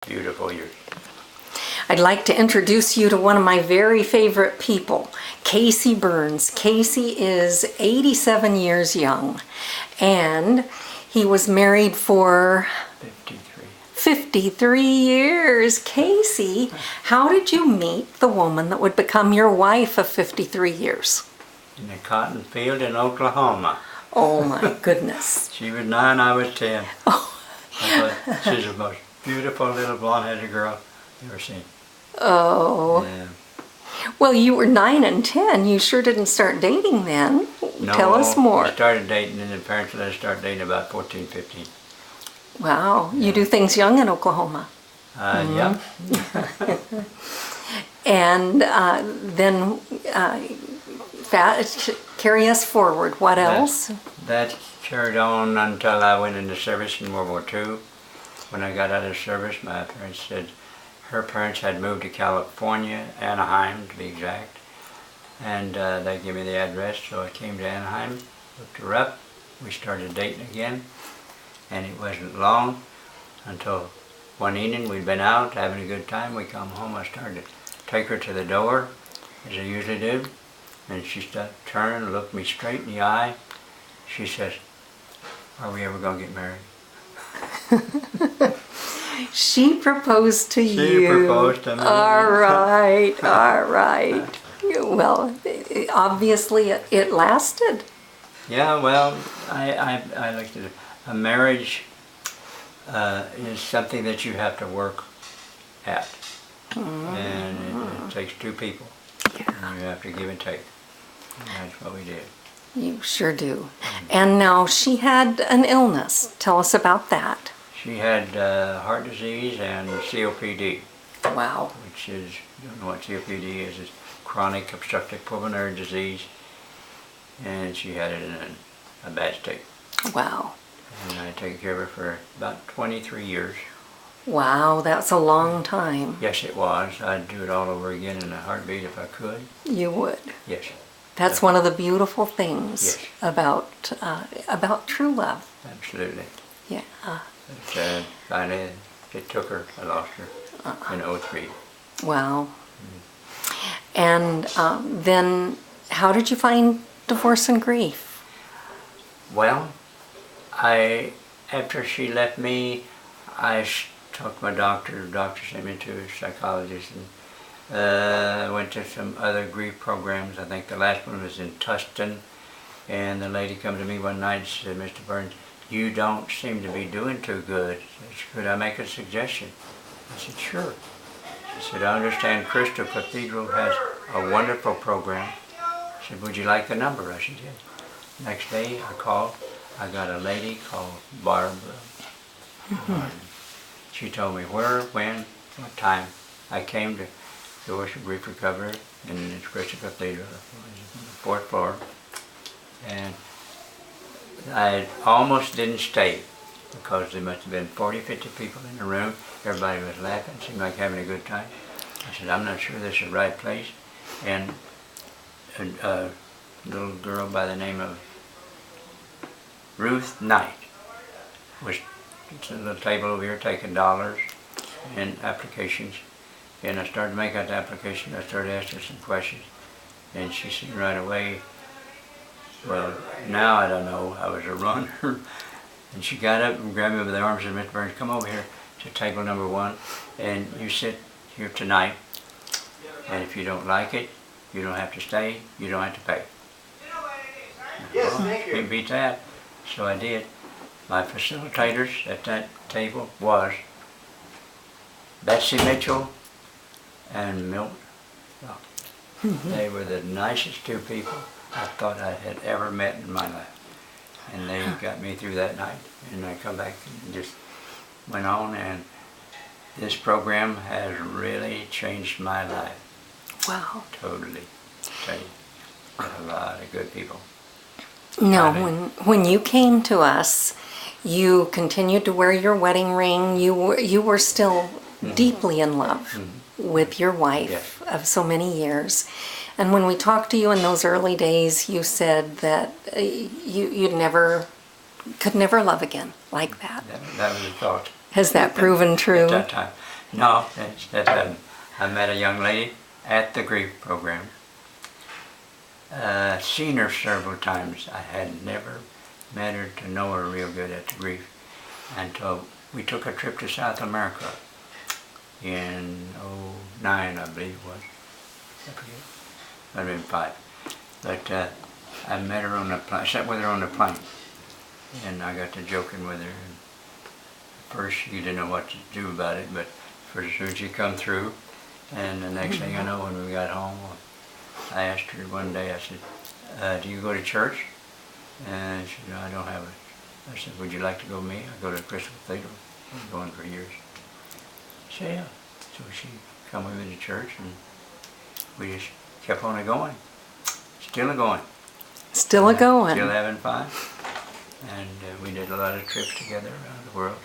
Beautiful years. I'd like to introduce you to one of my very favorite people, Casey Burns. Casey is 87 years young, and he was married for 53 years. Casey, how did you meet the woman that would become your wife of 53 years? In the cotton field in Oklahoma. Oh my goodness. She was 9, I was 10. Oh. She's the most beautiful little blonde-headed girl you've ever seen. Oh. Yeah. Well, you were 9 and 10. You sure didn't start dating then. No, Tell us more. We started dating, and the parents let us start dating about 14, 15. Wow. You do things young in Oklahoma. Yeah. And then carry us forward. What else? That carried on until I went into service in World War II. When I got out of service, my parents said her parents had moved to California, Anaheim to be exact, and they gave me the address, so I came to Anaheim, looked her up, we started dating again, and it wasn't long until one evening we'd been out having a good time. We come home, I started to take her to the door, as I usually do, and she started turning and looked me straight in the eye. She says, "Are we ever going to get married?" She proposed to you. She proposed to me. All right, all right. Well, obviously it lasted. Yeah, well, I looked at it. A marriage is something that you have to work at. And it takes two people. Yeah. And you have to give and take. And that's what we did. You sure do. And now she had an illness. Tell us about that. She had heart disease and COPD. Wow. Which is, you don't know what COPD is, it's chronic obstructive pulmonary disease. And she had it in a bad state. Wow. And I took care of her for about 23 years. Wow, that's a long time. Yes, it was. I'd do it all over again in a heartbeat if I could. You would. Yes. That's one of the beautiful things Yes. about true love. Absolutely. Yeah. But finally, it took her. I lost her in '03. Wow. And then how did you find divorce and grief? Well, after she left me, I talked to my doctor. The doctor sent me to a psychologist, and went to some other grief programs. I think the last one was in Tustin, and the lady come to me one night and said, "Mr. Burns, you don't seem to be doing too good. Could I make a suggestion?" I said, "Sure." She said, "I understand Crystal Cathedral has a wonderful program." She said, "Would you like the number?" I said, "Yeah." Next day I called. I got a lady called Barbara. She told me where, when, what time. I came to Divorce and Grief Recovery in Crystal Cathedral, on the 4th floor. And I almost didn't stay because there must have been 40, 50 people in the room. Everybody was laughing, seemed like having a good time. I said, "I'm not sure this is the right place." And a little girl by the name of Ruth Knight was at a little table over here taking dollars and applications. And I started to make out the application. I started asking some questions. And she said right away, well, now I don't know, I was a runner. And she got up and grabbed me by the arms and said, "Mr. Burns, come over here to table number 1, and you sit here tonight. And if you don't like it, you don't have to stay, you don't have to pay." Yes, thank you. We beat that. So I did. My facilitators at that table was Betsy Mitchell and Milt Rock. They were the nicest two people I thought I had ever met in my life. And they got me through that night. And I come back and just went on, and this program has really changed my life. Wow. Totally. Tell you, a lot of good people. No, when you came to us, you continued to wear your wedding ring. You were still deeply in love with your wife of so many years. And when we talked to you in those early days, you said that could never love again like that. That was the thought. Has that proven true? At that time. No, I met a young lady at the grief program. Seen her several times. I had never met her to know her real good at the grief until we took a trip to South America in '09, I believe it was. I forget. Might have been 5. But I met her on the plane. I sat with her on the plane, and I got to joking with her. And at first, she didn't know what to do about it, but pretty soon she come through. And the next thing I know, when we got home, I asked her one day. I said, "Do you go to church?" And she said, "No, I don't have it." I said, "Would you like to go with me? I go to Crystal Cathedral. I've been going for years." She said, "Yeah." So she come with me to church, and we just kept on going. Still going. Still a going. Still having fun. And we did a lot of trips together around the world.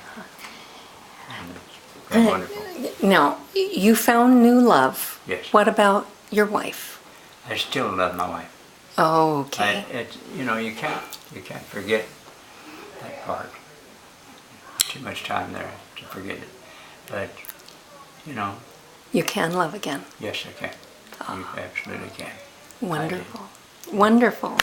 And it's been wonderful. Now, you found new love. Yes. What about your wife? I still love my wife. Okay. You can't forget that part. Too much time there to forget it. But, You can love again. yes, I can. You absolutely can. Wonderful. Wonderful.